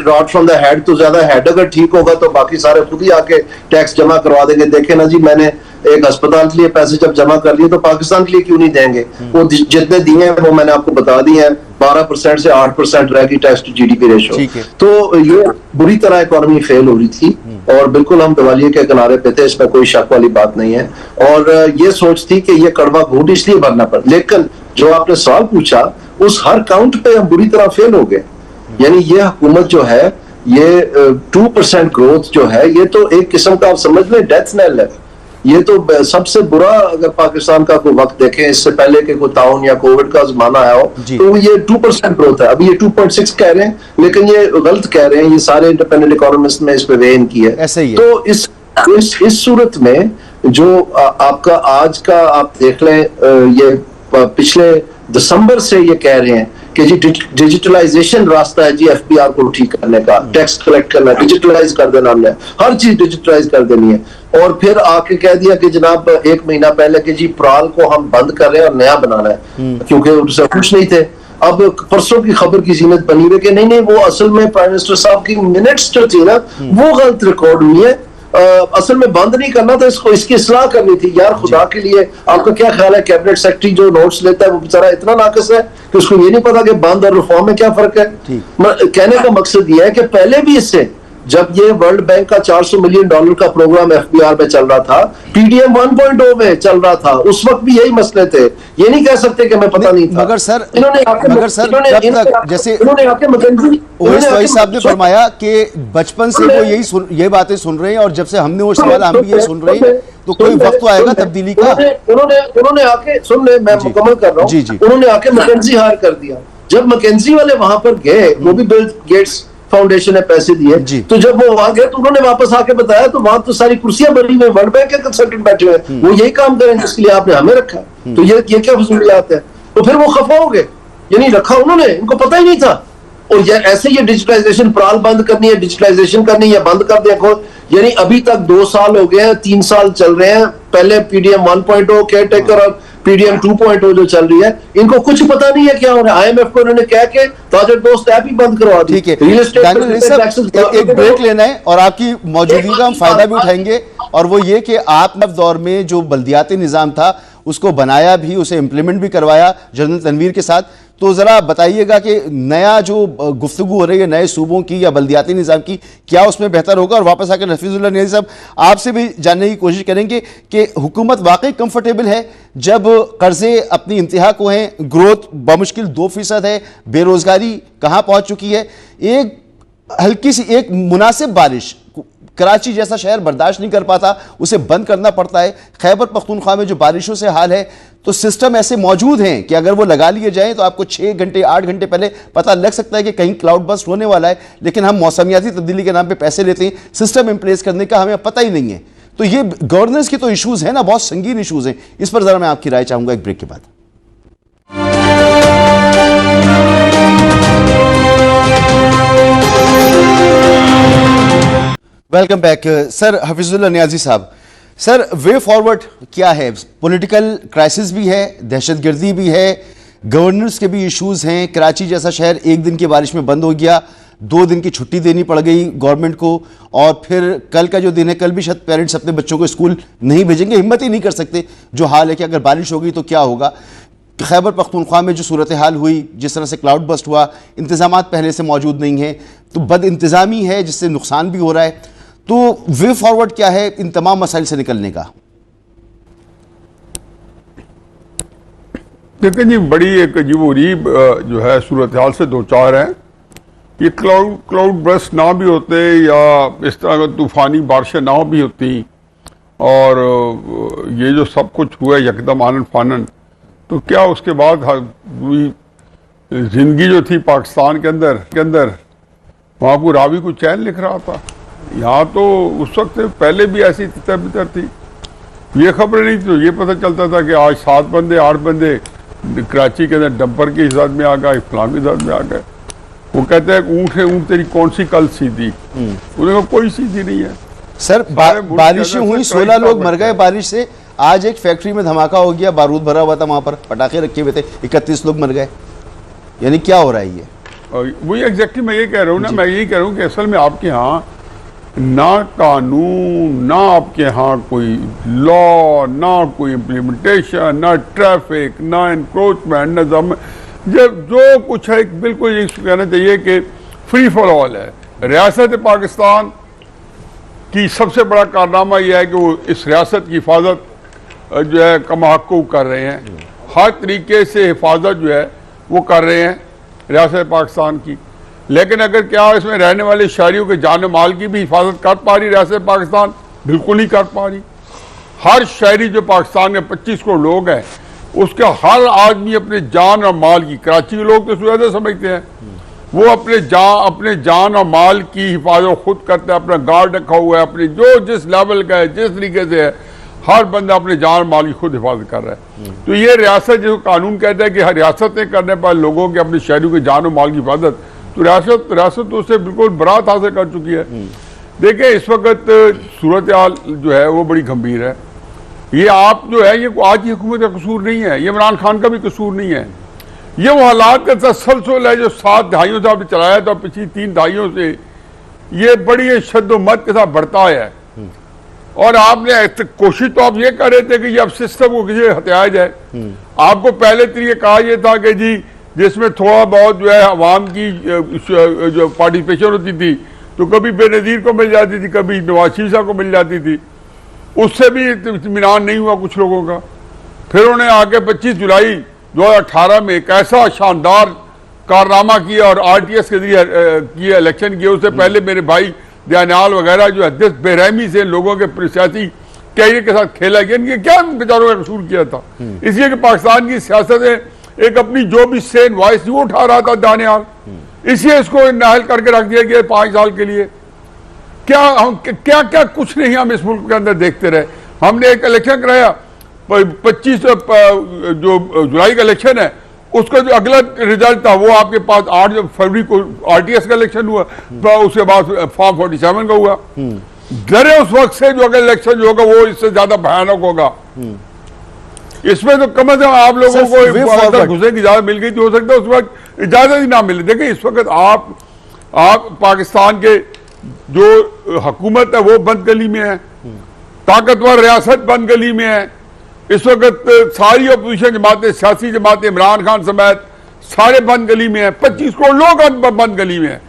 S2: रॉट फ्रॉम द हेड तो ज्यादा, हेड अगर ठीक होगा तो बाकी सारे खुद ही आके टैक्स जमा करवा देंगे। देखे ना जी, मैंने एक अस्पताल के लिए पैसे जब जमा कर लिए तो पाकिस्तान के लिए क्यों नहीं देंगे? वो जितने दिए हैं वो मैंने आपको बता दिए हैं, 12% से 8% रहेगी टैक्स टू GDP रेशो। तो ये बुरी तरह इकोनॉमी फेल हो रही थी और बिल्कुल हम दिवालिये के किनारे पे थे, इसमें कोई शक वाली बात नहीं है। और ये सोच थी कि ये कड़वा घूंट इसलिए भरना पड़ा, लेकिन जो आपने सवाल पूछा उस हर काउंट पे हम बुरी तरह फेल हो गए। यानी ये हुकूमत जो है, ये 2% ग्रोथ जो है, ये तो एक किस्म का आप समझ लें डेथ नेल है। ये तो सबसे बुरा, अगर पाकिस्तान का कोई वक्त देखें इससे पहले के कोई ताउन या कोविड का जमाना आया हो, तो ये 2% ग्रोथ है। अभी ये 2.6 कह रहे हैं, लेकिन ये गलत कह रहे हैं, ये सारे इंडिपेंडेंट इकोनॉमिस्ट ने इस पे वेन की है।
S1: ऐसे ही है।
S2: तो इस सूरत में जो आपका आज का आप देख लें, ये पिछले दिसंबर से ये कह रहे हैं कि जी डिजिटलाइजेशन रास्ता है जी एफबीआर को ठीक करने का, टैक्स कलेक्ट करना, डिजिटलाइज कर देना, हमने हर चीज डिजिटलाइज कर देनी है। और फिर आके कह दिया कि जनाब 1 महीना पहले कि जी प्राल को हम बंद कर रहे हैं और नया बनाना है, क्योंकि उनसे कुछ नहीं थे। अब परसों की खबर की जीनत बनी हुई कि नहीं वो असल में प्राइम मिनिस्टर साहब की मिनट्स जो थी ना वो गलत रिकॉर्ड हुई है, असल में बंद नहीं करना था इसको, इसकी इस्लाह करनी थी। यार खुदा के लिए, आपका क्या ख्याल है कैबिनेट सेक्रेटरी जो नोट्स लेता है वो बेचारा इतना नाकस है कि उसको ये नहीं पता कि बंद और रिफॉर्म में क्या फर्क है। कहने का मकसद ये है कि पहले भी इससे, जब ये वर्ल्ड बैंक का $400 मिलियन का प्रोग्राम एफबीआर में चल रहा था, पीडीएम 1.0 में चल रहा था, उस वक्त भी यही मसले थे। ये नहीं कह सकते कि मैं पता नहीं था।
S1: मगर सर
S2: इन्होंने आके
S1: ओवैस भाई साहब ने फरमाया कि बचपन से वो ये बातें सुन रहे हैं, और जब से हमने वो सवाल हम भी ये सुन रहे हैं, तो कोई वक्त तो आएगा तब्दीली का।
S2: उन्होंने आके, सुन ले मैं मुकम्मल कर रहा हूँ, उन्होंने आके मैकेंजी हायर कर दिया। जब मैकेंजी वाले वहां पर गए, वो भी बिल गेट्स फाउंडेशन ने पैसे दिए, तो जब वो वहां गए तो उन्होंने वापस आके बताया तो वहां तो सारी कुर्सियां भरी हुई, वर्ल्ड बैंक के कंसल्टेंट बैठे हुए, वो यही काम करें जिसके लिए आपने हमें रखा है। तो ये क्या फजूलियात है? तो फिर वो खफा हो गए, यानी रखा उन्होंने, इनको पता ही नहीं था। और ऐसे ये डिजिटलाइजेशन प्राल बंद करनी है, डिजिटलाइजेशन करनी है, बंद कर दिया। यानी अभी तक 2 साल हो गए हैं, 3 साल चल रहे हैं। पहले पीडीएम 1.0 केयरटेकर और पीडीएम 2.0 जो चल रही है, इनको कुछ पता नहीं है क्या हो रहा है। आईएमएफ को इन्होंने कह के ताजर दोस्त ऐप ही बंद करवा दी।
S1: ठीक है, एक ब्रेक लेना है और आपकी मौजूदगी का हम फायदा भी उठाएंगे, और वो ये कि आप नव दौर में जो बल्दियाती निज़ाम था उसको बनाया भी, उसे इम्प्लीमेंट भी करवाया जनरल तनवीर के साथ। तो जरा बताइएगा कि नया जो गुफ्तगू हो रही है नए सूबों की या बल्दियाती निज़ाम की, क्या उसमें बेहतर होगा? और वापस आकर हफीजुल्लाह नियाज़ी साहब आपसे भी जानने की कोशिश करेंगे कि हुकूमत वाकई कंफर्टेबल है जब कर्जे अपनी इंतहा को हैं, ग्रोथ बमुश्किल 2% है, बेरोजगारी कहाँ पहुँच चुकी है, एक हल्की सी एक मुनासिब बारिश कराची जैसा शहर बर्दाश्त नहीं कर पाता, उसे बंद करना पड़ता है। खैबर पख्तूनख्वा में जो बारिशों से हाल है, तो सिस्टम ऐसे मौजूद हैं कि अगर वो लगा लिए जाएं तो आपको 6 घंटे 8 घंटे पहले पता लग सकता है कि कहीं क्लाउड बस्ट होने वाला है, लेकिन हम मौसमियाती तब्दीली के नाम पे पैसे लेते हैं, सिस्टम इन प्लेस करने का हमें पता ही नहीं है। तो ये गवर्नेंस के तो इशूज़ हैं ना, बहुत संगीन इशूज़ हैं। इस पर ज़रा मैं आपकी राय चाहूँगा एक ब्रेक के बाद। Welcome back sir Hafizullah Niazi साहब। सर वे फॉरवर्ड क्या है? पॉलिटिकल क्राइसिस भी है, दहशतगर्दी भी है, गवर्नेंस के भी इश्यूज हैं। कराची जैसा शहर 1 दिन की बारिश में बंद हो गया, 2 दिन की छुट्टी देनी पड़ गई गवर्नमेंट को, और फिर कल का जो दिन है, कल भी शायद पेरेंट्स अपने बच्चों को स्कूल नहीं भेजेंगे, हिम्मत ही नहीं कर सकते जो हाल है कि अगर बारिश होगी तो क्या होगा। खैबर पख्तूनख्वा में जो सूरत हाल हुई, जिस तरह से क्लाउड बस्ट हुआ, इंतजामात पहले से मौजूद नहीं है, तो बद इंतज़ामी है जिससे नुकसान भी हो रहा है। तो वे फॉरवर्ड क्या है इन तमाम मसाइल से निकलने का?
S3: देखिए जी, बड़ी एक अजीब जो है सूरत हाल से 2-4 हैं। ये क्लाउड बस्ट ना भी होते या इस तरह तूफानी बारिशें ना भी होती, और ये जो सब कुछ हुआ यकदम आनन फानन, तो क्या उसके बाद जिंदगी जो थी पाकिस्तान के अंदर वहाँ को रावी को चैन लिख रहा था। यहाँ तो उस वक्त पहले भी ऐसी तितर थी, ये खबर नहीं, तो ये पता चलता था कि आज 7 बंदे 8 बंदे कराची के अंदर डंपर की हिसाब में आ गए, फलां की हिसाब में आ गए। वो कहते हैं ऊँट है, ऊँट तेरी कौन सी कल सीधी? उन्हें कहा कोई सीधी नहीं है
S1: सर। बारिशें हुई, 16 लोग मर गए बारिश से। आज एक फैक्ट्री में धमाका हो गया, बारूद भरा हुआ था, वहाँ पर पटाखे रखे हुए थे, 31 लोग मर गए। यानी क्या हो रहा है ये?
S3: वही एग्जैक्टली मैं ये कह रहा हूँ ना, मैं यही कह रहा हूँ कि असल में आपके यहाँ ना कानून, ना आपके यहाँ कोई लॉ, ना कोई इम्प्लीमेंटेशन, ना ट्रैफिक, ना इंक्रोचमेंट, ना जब जो कुछ है बिल्कुल ये कहना चाहिए कि फ्री फॉर ऑल है। रियासत पाकिस्तान की सबसे बड़ा कारनामा यह है कि वो इस रियासत की हिफाजत जो है कमाहक्कू कर रहे हैं, हर तरीके से हिफाजत जो है वो कर रहे हैं रियासत पाकिस्तान की। लेकिन अगर क्या इसमें रहने वाले शहरियों के जान माल की भी हिफाजत कर पा रही रियासत पाकिस्तान? बिल्कुल नहीं कर पा रही। हर शहरी जो पाकिस्तान में 25 करोड़ लोग हैं, उसका हर आदमी अपने जान और माल की, कराची के लोग तो ज्यादा समझते हैं, वो अपने जान और माल की हिफाजत खुद करता है, अपना गार्ड रखा हुआ है, अपने जो जिस लेवल का है, जिस तरीके से है, हर बंदा अपने जान और माल की खुद हिफाजत कर रहा है। तो ये रियासत जो कानून कहता है कि हर रियासतें करने पर लोगों के, अपने शहरों के जान और माल की हिफाजत, तो रियासत तो उससे बिल्कुल बरात हासिल कर चुकी है। देखिए इस वक्त सूरत हाल जो है वो बड़ी गंभीर है। ये आप जो है, ये आज की हुकूमत का कसूर नहीं है, ये इमरान खान का भी कसूर नहीं है, ये वो हालात का तसलसल है जो 7 दहाइयों से आपने चलाया था, पिछली 3 दहाइयों से ये बड़ी शद्दोमत के साथ बढ़ता है। और आपने कोशिश तो आप ये कर रहे थे कि ये अब सिस्टम को किसी हथियाया जाए। आपको पहले तरीके कहा यह था कि जी जिसमें थोड़ा बहुत जो है अवाम की जो पार्टिसिपेशन होती थी, तो कभी बेनज़ीर को मिल जाती थी, कभी नवाज शरीफ साहब को मिल जाती थी, उससे भी इत्मीनान नहीं हुआ कुछ लोगों का। फिर उन्हें आके 25 जुलाई 2018 में एक ऐसा शानदार कारनामा किया और RTS के जरिए किया, इलेक्शन किया। उससे पहले मेरे भाई दयानियाल वगैरह जो है बेरहमी से लोगों के सियासी कैरियर के साथ खेला गया। इनके क्या बेचारों का कसूर किया था? इसलिए कि पाकिस्तान की सियासत है एक अपनी जो भी सेन वॉइस वो उठा रहा था दयानियाल, इसलिए इसको नाहल करके रख दिया गया 5 साल के लिए। क्या कुछ नहीं हम इस मुल्क के अंदर देखते रहे। हमने एक इलेक्शन कराया 25 जो जुलाई का इलेक्शन है, उसका जो अगला रिजल्ट था वो आपके पास 8 फरवरी को RTS का इलेक्शन हुआ, उसके बाद फॉर्म 47 का हुआ। डरे उस वक्त से जो अगर इलेक्शन जो होगा वो इससे ज्यादा भयानक होगा। इसमें तो कम से कम आप लोगों को घुसने की इजाजत मिल गई थी, हो सकता है उस वक्त इजाजत ही ना मिले। देखिए इस वक्त आप पाकिस्तान के जो हुकूमत है वो बंद गली में है, ताकतवर रियासत बंद गली में है। इस वक्त सारी अपोजिशन जमातें, सियासी जमातें, इमरान खान समेत सारे बंद गली में है, 25 करोड़ लोग बंद गली में है।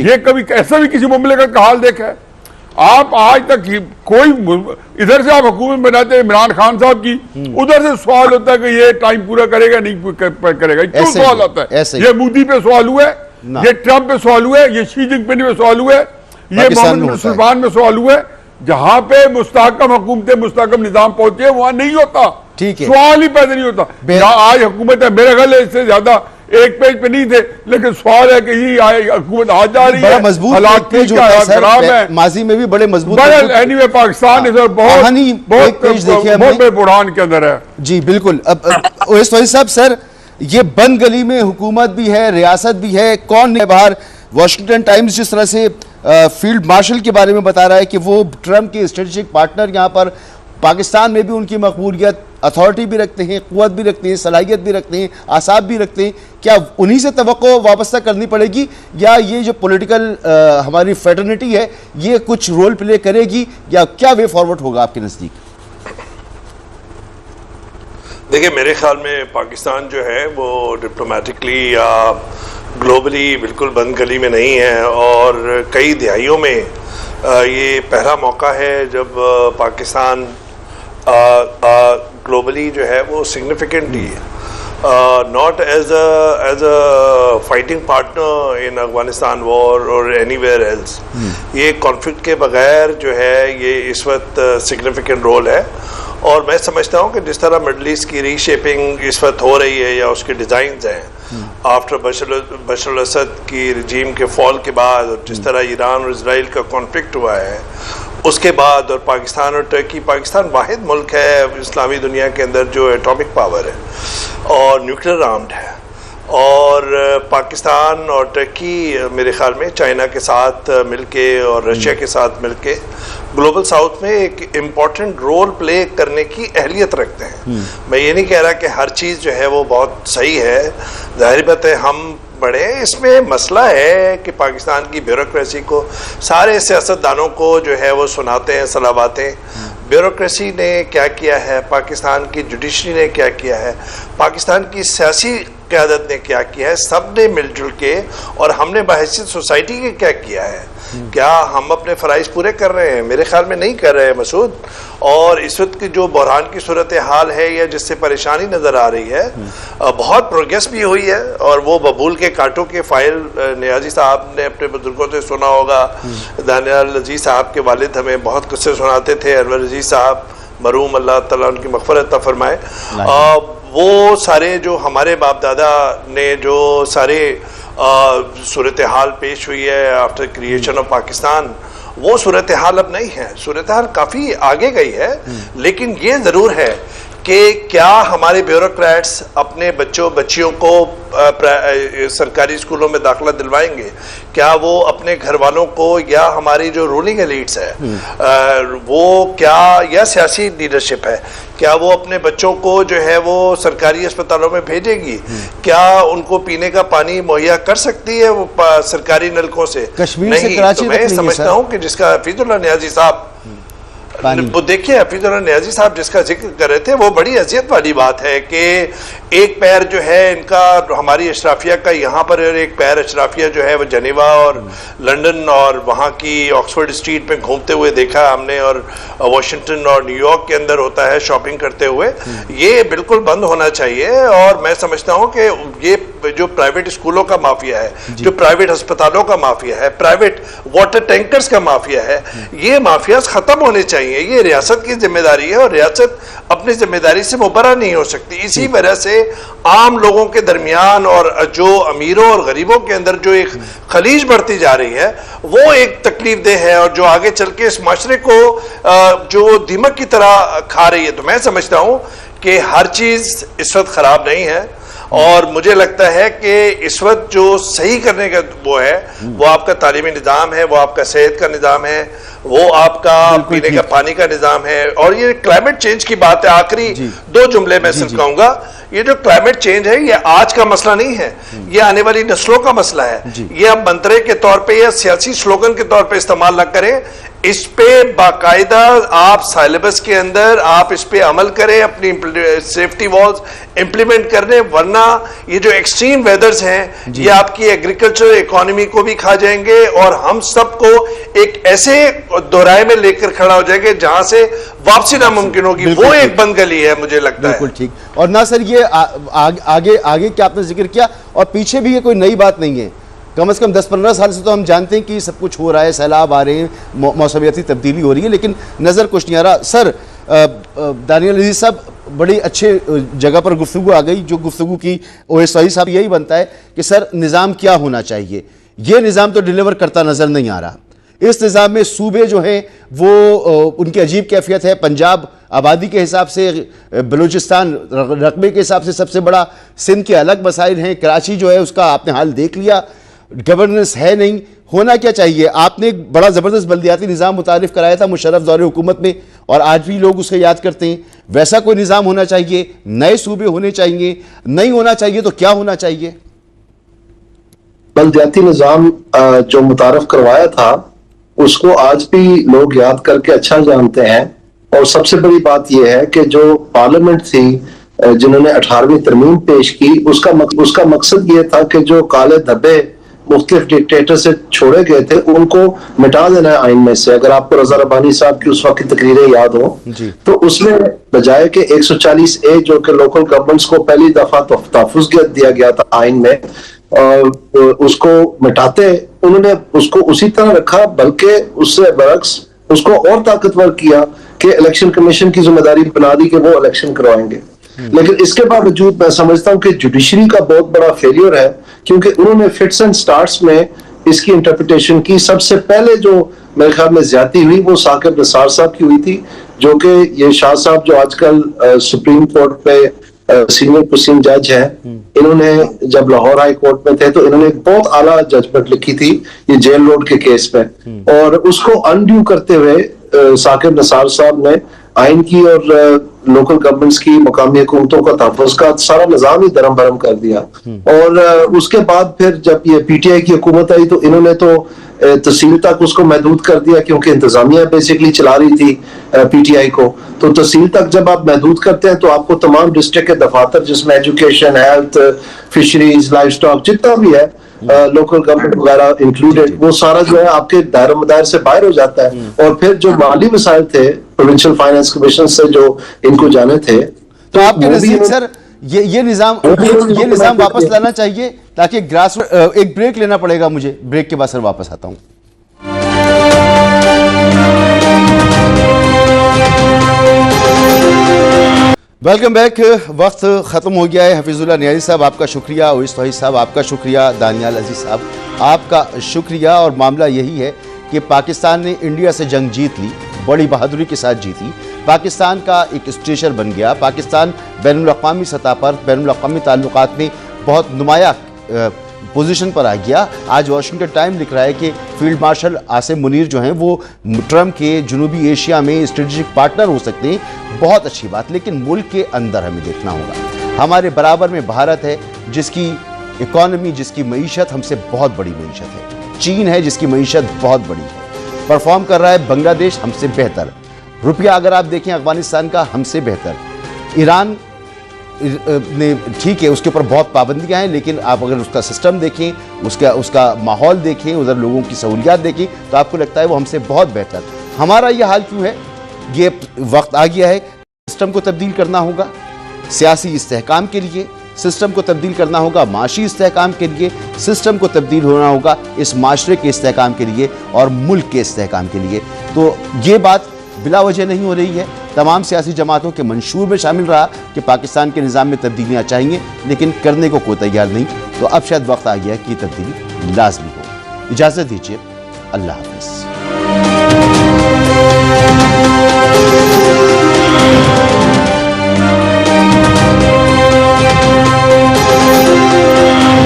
S3: ये कभी ऐसा भी किसी मुमलिकत का हाल देखा है? आप आज तक कोई इधर से आप हुकूमत बनाते हैं इमरान खान साहब की, उधर से सवाल होता है कि ये टाइम पूरा करेगा नहीं करेगा, क्यों सवाल आता है? ये मोदी पे सवाल हुआ है, ये ट्रंप पे सवाल हुआ है, ये शी जिनपिंग पे सवाल हुआ है, ये मोहम्मद बिन सलमान में सवाल हुआ है। जहां पे मुस्तहकम हुकूमतें, मुस्तहकम निजाम पहुंचे वहां नहीं होता,
S1: ठीक है,
S3: सवाल ही पैदा नहीं होता। आज हुकूमत है, मेरे ख्याल इससे ज्यादा एक पेज पे नहीं थे, लेकिन सवाल है कि ये हुकूमत आ जा रही है, हालात खराब है, माजी में भी बड़े मजबूत। एनीवे पाकिस्तान इस बहुत बड़े बुढ़ान के अंदर है।
S1: जी बिल्कुल। अब साहब सर, ये बंद गली में हुकूमत भी है, रियासत भी है, कौन है बाहर? वॉशिंगटन टाइम्स जिस तरह से फील्ड मार्शल के बारे में बता रहा है कि वो ट्रंप के स्ट्रेटेजिक पार्टनर यहाँ पर पाकिस्तान में भी उनकी मकबूलियत, अथॉरिटी भी रखते हैं, कुव्वत भी रखते हैं, सलाहियत भी रखते हैं, आसाब भी रखते हैं। क्या उन्हीं से तवक्को वाबस्ता करनी पड़ेगी, या ये जो पॉलिटिकल हमारी फ्रेटर्निटी है ये कुछ रोल प्ले करेगी, या क्या वे फॉरवर्ड होगा आपके नज़दीक?
S4: देखिए मेरे ख्याल में पाकिस्तान जो है वो डिप्लोमेटिकली या ग्लोबली बिल्कुल बंद गली में नहीं है, और कई दहाइयों में ये पहला मौका है जब पाकिस्तान ग्लोबली जो है वो significantly not as a fighting partner in Afghanistan war और एनीवेयर एल्स, ये कॉन्फ्लिक्ट के बगैर जो है ये इस वक्त सिग्निफिकेंट रोल है। और मैं समझता हूँ कि जिस तरह मिडल ईस्ट की रीशेपिंग इस वक्त हो रही है या उसके डिज़ाइंस हैं आफ्टर बशर अल-असद की रजीम के फॉल के बाद, और जिस तरह ईरान और इजराइल का कॉन्फ्लिक्ट हुआ है उसके बाद, और पाकिस्तान और टर्की, पाकिस्तान वाहिद मुल्क है इस्लामी दुनिया के अंदर जो एटॉमिक पावर है और न्यूक्लियर आर्म्ड है, और पाकिस्तान और टर्की मेरे ख्याल में चाइना के साथ मिलके और रशिया के साथ मिलके ग्लोबल साउथ में एक इम्पॉर्टेंट रोल प्ले करने की अहलियत रखते हैं। मैं ये नहीं कह रहा कि हर चीज़ जो है वो बहुत सही है, जाहिर बात है हम बड़े, इसमें मसला है कि पाकिस्तान की ब्यूरोक्रेसी को, सारे सियासतदानों को जो है वो सुनाते हैं सलावातें। ब्यूरोक्रेसी ने क्या किया है, पाकिस्तान की जुडिशरी ने क्या किया है, पाकिस्तान की सियासी क़यादत ने क्या किया है, सब ने मिलजुल के, और हमने बहैसियत सोसाइटी के क्या किया है? क्या हम अपने फ़राइज़ पूरे कर रहे हैं? मेरे ख्याल में नहीं कर रहे हैं मसूद। और इस वक्त की जो बहरान की सूरत हाल है या जिससे परेशानी नज़र आ रही है, बहुत प्रोग्रेस भी हुई है, और वो बबूल के कांटों के फाइल नियाजी साहब ने अपने बुजुर्गों से सुना होगा, दानियाल अजीज साहब के वालिद हमें बहुत कुछ से सुनाते थे, अनवर अजीज साहब मरहूम अल्लाह ताला उनकी मग़फ़िरत अता फरमाए। वो सारे जो हमारे बाप दादा ने जो सारे सूरत हाल पेश हुई है आफ्टर क्रिएशन ऑफ पाकिस्तान, वो सूरत हाल अब नहीं है, सूरत हाल काफ़ी आगे गई है। लेकिन ये ज़रूर है कि क्या हमारे ब्यूरोक्रेट्स अपने बच्चों बच्चियों को सरकारी स्कूलों में दाखिला दिलवाएंगे? क्या वो अपने घर वालों को या हमारी जो रूलिंग एलीट्स है वो क्या, या सियासी लीडरशिप है, क्या वो अपने बच्चों को जो है वो सरकारी अस्पतालों में भेजेगी? क्या उनको पीने का पानी मुहैया कर सकती है वो सरकारी नलकों से?
S1: कश्मीर
S4: नहीं,
S1: से कराची
S4: तो मैं
S1: तक
S4: समझता हूँ कि जिसका हफीजुल्लाह नियाजी साहब, वो देखिए हफीजुल्लाह नियाजी साहब जिसका जिक्र कर रहे थे, वो बड़ी अजियत वाली बात है कि एक पैर जो है इनका हमारी अशराफिया का यहाँ पर, एक पैर अशराफिया जो है वो जनेवा और लंदन और वहाँ की ऑक्सफोर्ड स्ट्रीट में घूमते हुए देखा हमने, और वाशिंगटन और न्यूयॉर्क के अंदर होता है शॉपिंग करते हुए। ये बिल्कुल बंद होना चाहिए। और मैं समझता हूँ कि ये जो प्राइवेट स्कूलों का माफिया है, जो प्राइवेट अस्पतालों का माफिया है, प्राइवेट वाटर टैंकर्स का माफिया है, ये माफियाज खत्म होने चाहिए। ये रियासत की जिम्मेदारी है और रियासत अपनी जिम्मेदारी से मुबर्रा नहीं हो सकती। इसी वजह से आम लोगों के दरमियान और जो अमीरों और गरीबों के अंदर जो एक खलीज बढ़ती जा रही है, वो एक तकलीफ देह है और जो आगे चल के इस माशरे को जो दीमक की तरह खा रही है। तो मैं समझता हूं कि हर चीज इस वक्त खराब नहीं है, और मुझे लगता है कि इस वक्त जो सही करने का वो है, वो आपका तालीमी निज़ाम है, वो आपका सेहत का निज़ाम है, वो आपका पीने का पानी का निज़ाम है। और ये क्लाइमेट चेंज की बात है, आखिरी 2 जुमले मैं सिर्फ कहूंगा, ये जो क्लाइमेट चेंज है ये आज का मसला नहीं है, ये आने वाली नस्लों का मसला है। ये अब मंतरे के तौर पे या सियासी स्लोगन के तौर पे इस्तेमाल न करें, इस पे बाकायदा आप सिलेबस के अंदर आप इस पे अमल करें, अपनी सेफ्टी वॉल्स इंप्लीमेंट करने, वरना ये जो एक्सट्रीम वेदर्स हैं ये आपकी एग्रीकल्चर इकोनॉमी को भी खा जाएंगे और हम सबको एक ऐसे दोराए में लेकर खड़ा हो जाएंगे जहां से वापसी नामुमकिन होगी। वो एक बंद गली है मुझे लगता है।
S1: बिल्कुल ठीक। और ना सर ये आगे क्या आपने जिक्र किया, और पीछे भी ये कोई नई बात नहीं है। कम से कम 10-15 साल से तो हम जानते हैं कि सब कुछ हो रहा है, सैलाब आ रहे हैं, मौसमियाती तब्दीली हो रही है, लेकिन नज़र कुछ नहीं आ रहा। सर दानियल अजीज साहब, बड़ी अच्छे जगह पर गुफ्तगू आ गई। जो गुफ्तगू की ओएसआई साहब यही बनता है कि सर निज़ाम क्या होना चाहिए, ये निज़ाम तो डिलीवर करता नज़र नहीं आ रहा। इस निज़ाम में सूबे जो हैं वो उनकी अजीब कैफियत है। पंजाब आबादी के हिसाब से, बलूचिस्तान रकबे के हिसाब से सबसे बड़ा, सिंध के अलग मसाइल हैं, कराची जो है उसका आपने हाल देख लिया, गवर्नेंस है नहीं। होना क्या चाहिए? आपने एक बड़ा ज़बरदस्त बल्दियाती निज़ाम मुतारिफ कराया था मुशर्रफ दौरे हुकूमत में, और आज भी लोग उसे याद करते हैं। वैसा कोई निज़ाम होना चाहिए, नए सूबे होने चाहिए, नहीं होना चाहिए तो क्या होना चाहिए?
S2: बल्दियाती निज़ाम जो मुतारफ करवाया था उसको आज भी लोग याद करके अच्छा जानते हैं। और सबसे बड़ी बात यह है कि जो पार्लियामेंट थी जिन्होंने 18वीं तरमीम पेश की, उसका मकसद ये था कि जो काले धब्बे मुख्तलिफ डिक्टेटर से छोड़े गए थे उनको मिटा देना है आइन में से। अगर आपको रजा रब्बानी साहब की उस वक्त की तकरीरें याद हो तो उसमें बजाय के 140A जो कि लोकल गवर्नमेंट्स को पहली दफा तहफ़्फ़ुज़ दिया गया था आइन में, उसको मिटाते उन्होंने उसको उसी तरह रखा, बल्कि उससे बरक्स उसको और ताकतवर किया कि इलेक्शन कमीशन की जिम्मेदारी बना दी कि वो इलेक्शन करवाएंगे। लेकिन इसके बावजूद मैं समझता हूं कि जुडिशरी का बहुत बड़ा फेलियर है, क्योंकि उन्होंने फिट्स एंड स्टार्ट्स में इसकी इंटरप्रिटेशन की। सबसे पहले जो मेरे ख्याल में ज्यादती हुई वो साकिब निसार साहब की हुई थी, जो कि ये शाह साहब जो आजकल सुप्रीम कोर्ट पे सीनियर प्रोसीडिंग जज है, इन्होंने जब लाहौर हाई कोर्ट में थे तो इन्होंने एक बहुत आला जजमेंट लिखी थी ये जेल रोड के केस पे, और उसको अनड्यू करते हुए साकिब निसार साहब ने आइन की और लोकल गवर्नमेंट्स की मकामी हुकूमतों का तहफ़्फ़ुज़ का सारा निज़ाम ही दरम भरम कर दिया। और उसके बाद फिर जब ये पीटीआई की हुकूमत आई तो इन्होंने तो तहसील तक उसको महदूद कर दिया, क्योंकि इंतजामिया बेसिकली चला रही थी पीटीआई को। तो तहसील तक जब आप महदूद करते हैं तो आपको तमाम डिस्ट्रिक्ट के दफातर जिसमें education, health, fisheries, life stock जितना भी है, लोकल गवर्नमेंट वगैरह इंक्लूडेड, वो सारा जो है आपके दायरे मदार से बाहर हो जाता है। और फिर जो माली मसाइल थे प्रोविंशियल फाइनेंस कमीशन से जो इनको जाने थे,
S1: तो आपके नजदीक सर ये निजाम वापस लाना चाहिए, ताकि ग्रास एक ब्रेक लेना पड़ेगा मुझे, ब्रेक के बाद सर वापस आता हूं। Welcome back. वक्त ख़त्म हो गया है। हफीजुल्लाह नियाज़ी साहब आपका शुक्रिया, उवैस तौहीद साहब आपका शुक्रिया, दानियाल अजीज़ साहब आपका शुक्रिया। और मामला यही है कि पाकिस्तान ने इंडिया से जंग जीत ली, बड़ी बहादुरी के साथ जीती। पाकिस्तान का एक स्टेशर बन गया। पाकिस्तान बैनुल-अक़वामी सतह पर, बैनुल-अक़वामी ताल्लुकात में बहुत नुमाया पोजीशन पर आ गया। आज वाशिंगटन टाइम लिख रहा है कि फील्ड मार्शल आसिम मुनीर जो हैं वो ट्रंप के जनूबी एशिया में स्ट्रेटेजिक पार्टनर हो सकते हैं। बहुत अच्छी बात, लेकिन मुल्क के अंदर हमें देखना होगा। हमारे बराबर में भारत है जिसकी इकॉनमी, जिसकी मईशत हमसे बहुत बड़ी मईशत है। चीन है जिसकी मईशत बहुत बड़ी है, परफॉर्म कर रहा है। बांग्लादेश हमसे बेहतर, रुपया अगर आप देखें अफगानिस्तान का हमसे बेहतर। ईरान ने ठीक है, उसके ऊपर बहुत पाबंदियां हैं, लेकिन आप अगर उसका सिस्टम देखें, उसका माहौल देखें, उधर लोगों की सहूलियात देखें, तो आपको लगता है वो हमसे बहुत बेहतर। हमारा ये हाल क्यों है? ये वक्त आ गया है, सिस्टम को तब्दील करना होगा। सियासी इस्तेहकाम के लिए सिस्टम को तब्दील करना होगा, माशी इस्तेहकाम के लिए सिस्टम को तब्दील होना होगा, इस माशरे के इस्तेहकाम के लिए और मुल्क के इस्तेहकाम के लिए। तो ये बात बिला वजह नहीं हो रही है। तमाम सियासी जमातों के मंशूर में शामिल रहा कि पाकिस्तान के निज़ाम में तब्दीलियाँ चाहिए, लेकिन करने को कोई तैयार नहीं। तो अब शायद वक्त आ गया कि तब्दीली लाजमी हो। इजाज़त दीजिए, अल्लाह हाफ़िज़।